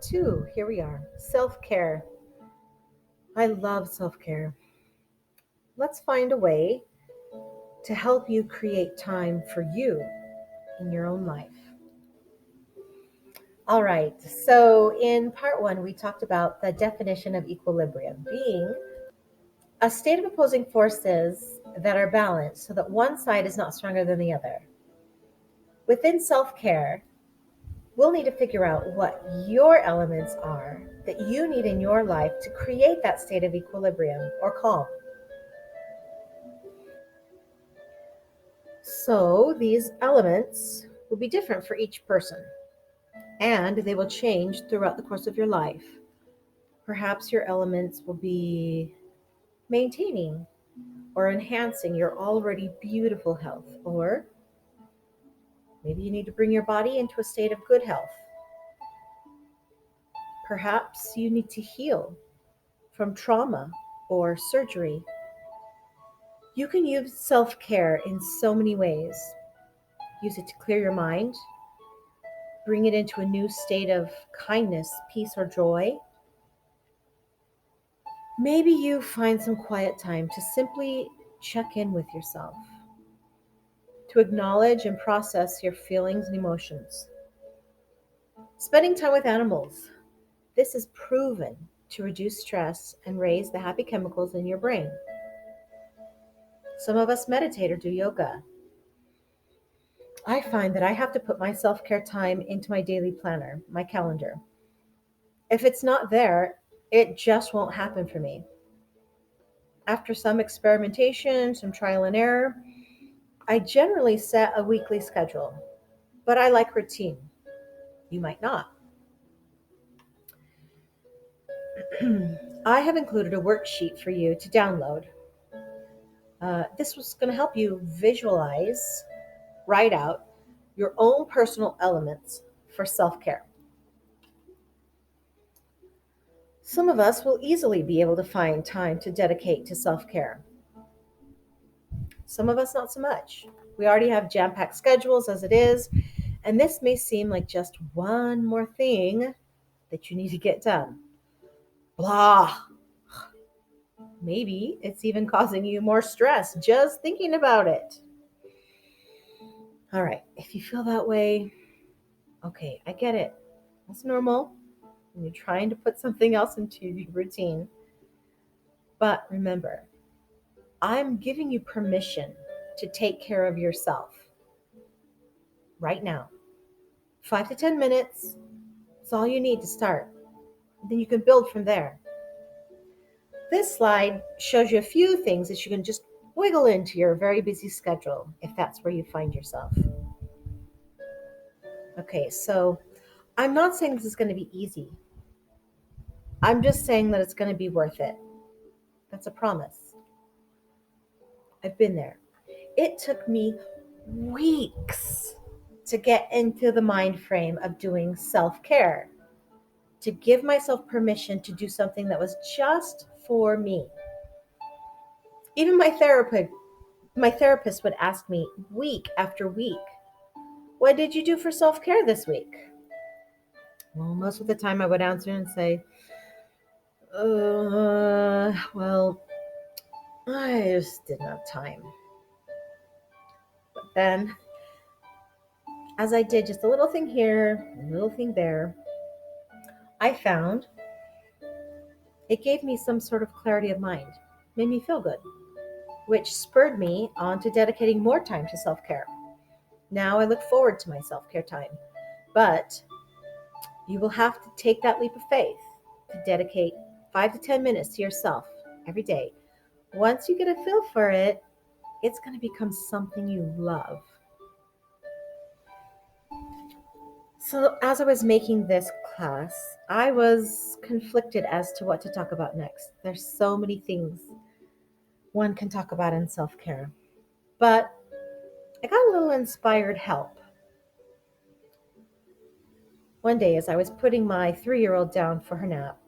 2. Here we are. Self-care. I love self-care. Let's find a way to help you create time for you in your own life. All right. So, in part 1, we talked about the definition of equilibrium being a state of opposing forces that are balanced so that one side is not stronger than the other. Within self-care, we'll need to figure out what your elements are that you need in your life to create that state of equilibrium or calm. So these elements will be different for each person, and they will change throughout the course of your life. Perhaps your elements will be maintaining or enhancing your already beautiful health, or maybe you need to bring your body into a state of good health. Perhaps you need to heal from trauma or surgery. You can use self care in so many ways. Use it to clear your mind, bring it into a new state of kindness, peace, or joy. Maybe you find some quiet time to simply check in with yourself, to acknowledge and process your feelings and emotions. Spending time with animals. This is proven to reduce stress and raise the happy chemicals in your brain. Some of us meditate or do yoga. I find that I have to put my self care time into my daily planner, my calendar. If it's not there, it just won't happen for me. After some experimentation, some trial and error, I generally set a weekly schedule, but I like routine. You might not. I have included a worksheet for you to download. This was going to help you visualize, write out your own personal elements for self care. Some of us will easily be able to find time to dedicate to self care. Some of us, not so much. We already have jam packed schedules as it is, and this may seem like just one more thing that you need to get done. Blah. Maybe it's even causing you more stress just thinking about it. All right, if you feel that way, okay, I get it. That's normal when you're trying to put something else into your routine. But remember, I'm giving you permission to take care of yourself right now. 5 to 10 minutes, that's all you need to start. Then you can build from there. This slide shows you a few things that you can just wiggle into your very busy schedule if that's where you find yourself. Okay, so I'm not saying this is going to be easy. I'm just saying that it's going to be worth it. That's a promise. I've been there. It took me weeks to get into the mind frame of doing self care, to give myself permission to do something that was just for me. Even my therapist would ask me week after week, "What did you do for self care this week?" Well, most of the time I would answer and say, well, I just didn't have time. But then, as I did just a little thing here, a little thing there, I found it gave me some sort of clarity of mind, made me feel good, which spurred me on to dedicating more time to self care. Now I look forward to my self care time, but you will have to take that leap of faith to dedicate 5 to 10 minutes to yourself every day. Once you get a feel for it, it's going to become something you love. So, as I was making this class, I was conflicted as to what to talk about next. There's so many things one can talk about in self care, but I got a little inspired help. One day, as I was putting my 3-year-old down for her nap,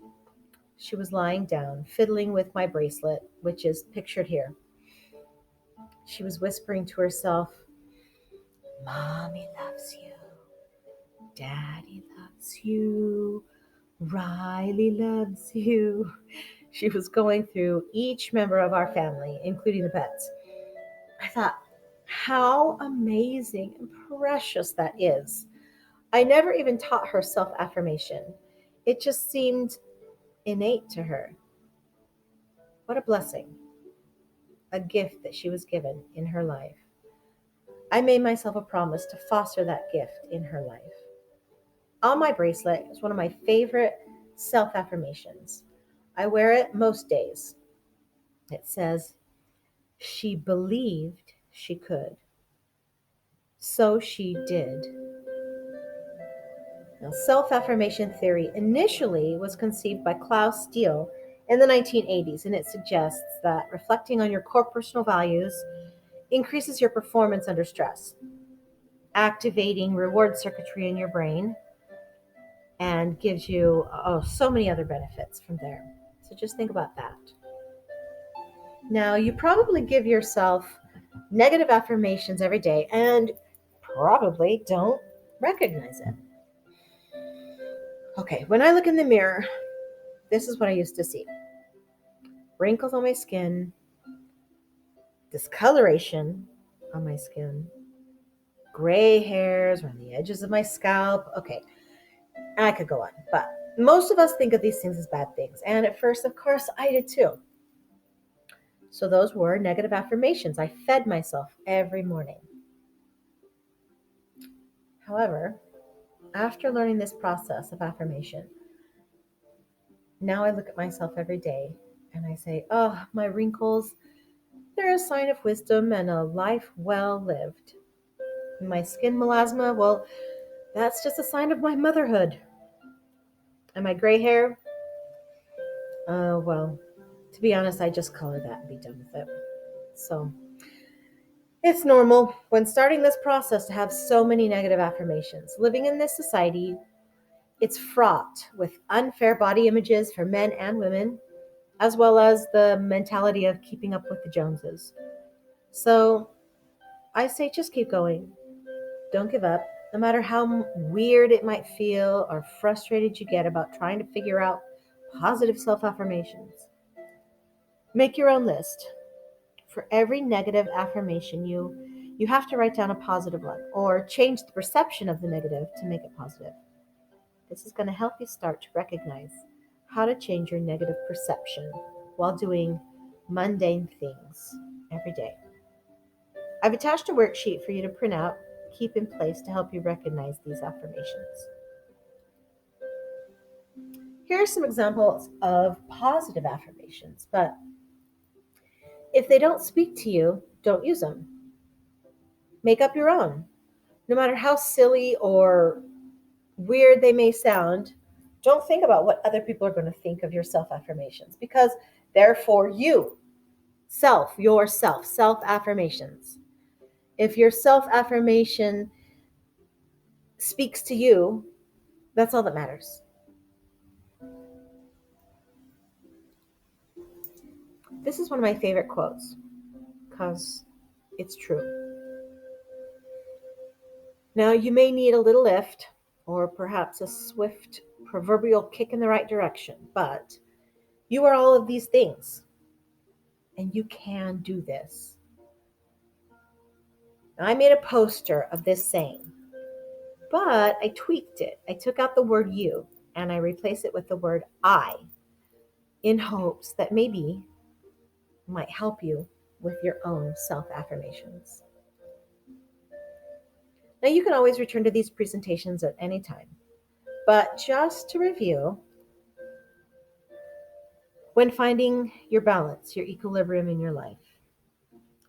she was lying down, fiddling with my bracelet, which is pictured here. She was whispering to herself, "Mommy loves you. Daddy loves you. Riley loves you. She was going through each member of our family, including the pets. I thought, how amazing and precious that is. I never even taught her self affirmation, it just seemed innate to her. What a blessing, a gift that she was given in her life. I made myself a promise to foster that gift in her life. On my bracelet is one of my favorite self affirmations. I wear it most days. It says, she believed she could, so she did. Now, self affirmation theory initially was conceived by Klaus Steele in the 1980s, and it suggests that reflecting on your core personal values increases your performance under stress, activating reward circuitry in your brain, and gives you so many other benefits from there. So just think about that. Now, you probably give yourself negative affirmations every day and probably don't recognize it. Okay, when I look in the mirror, this is what I used to see: wrinkles on my skin, discoloration on my skin, gray hairs around the edges of my scalp. Okay, I could go on, but most of us think of these things as bad things. And at first, of course, I did too. So those were negative affirmations I fed myself every morning. However, after learning this process of affirmation, now I look at myself every day and I say, oh, my wrinkles, they're a sign of wisdom and a life well lived. My skin melasma, well, that's just a sign of my motherhood. And my gray hair, well, to be honest, I just color that and be done with it. So it's normal when starting this process to have so many negative affirmations. Living in this society, it's fraught with unfair body images for men and women, as well as the mentality of keeping up with the Joneses. So I say just keep going. Don't give up. No matter how weird it might feel or frustrated you get about trying to figure out positive self affirmations, make your own list. For every negative affirmation, you have to write down a positive one or change the perception of the negative to make it positive. This is going to help you start to recognize how to change your negative perception while doing mundane things every day. I've attached a worksheet for you to print out, keep in place to help you recognize these affirmations. Here are some examples of positive affirmations, but if they don't speak to you, don't use them. Make up your own. No matter how silly or weird they may sound, don't think about what other people are going to think of your self affirmations because they're for you. Yourself, self affirmations. If your self affirmation speaks to you, that's all that matters. This is one of my favorite quotes because it's true. Now, you may need a little lift or perhaps a swift proverbial kick in the right direction, but you are all of these things and you can do this. Now, I made a poster of this saying, but I tweaked it. I took out the word you and I replaced it with the word I in hopes that maybe it might help you with your own self affirmations. Now, you can always return to these presentations at any time, but just to review, when finding your balance, your equilibrium in your life,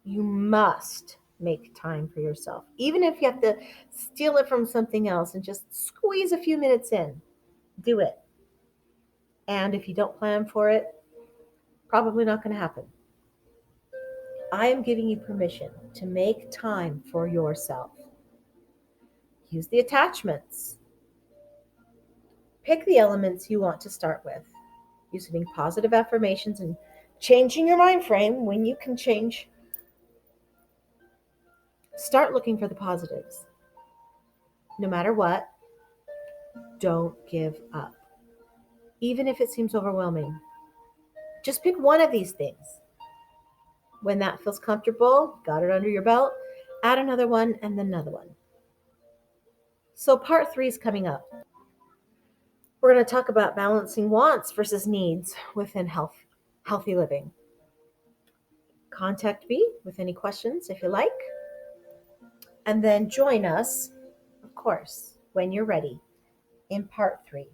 you must make time for yourself. Even if you have to steal it from something else and just squeeze a few minutes in, do it. And if you don't plan for it, probably not going to happen. I am giving you permission to make time for yourself. Use the attachments. Pick the elements you want to start with, using positive affirmations and changing your mind frame when you can change. Start looking for the positives. No matter what, don't give up. even if it seems overwhelming. Just pick one of these things. When that feels comfortable, got it under your belt, add another one and then another one. So, part three is coming up. We're going to talk about balancing wants versus needs within healthy living. Contact me with any questions if you like. And then join us, of course, when you're ready in part three.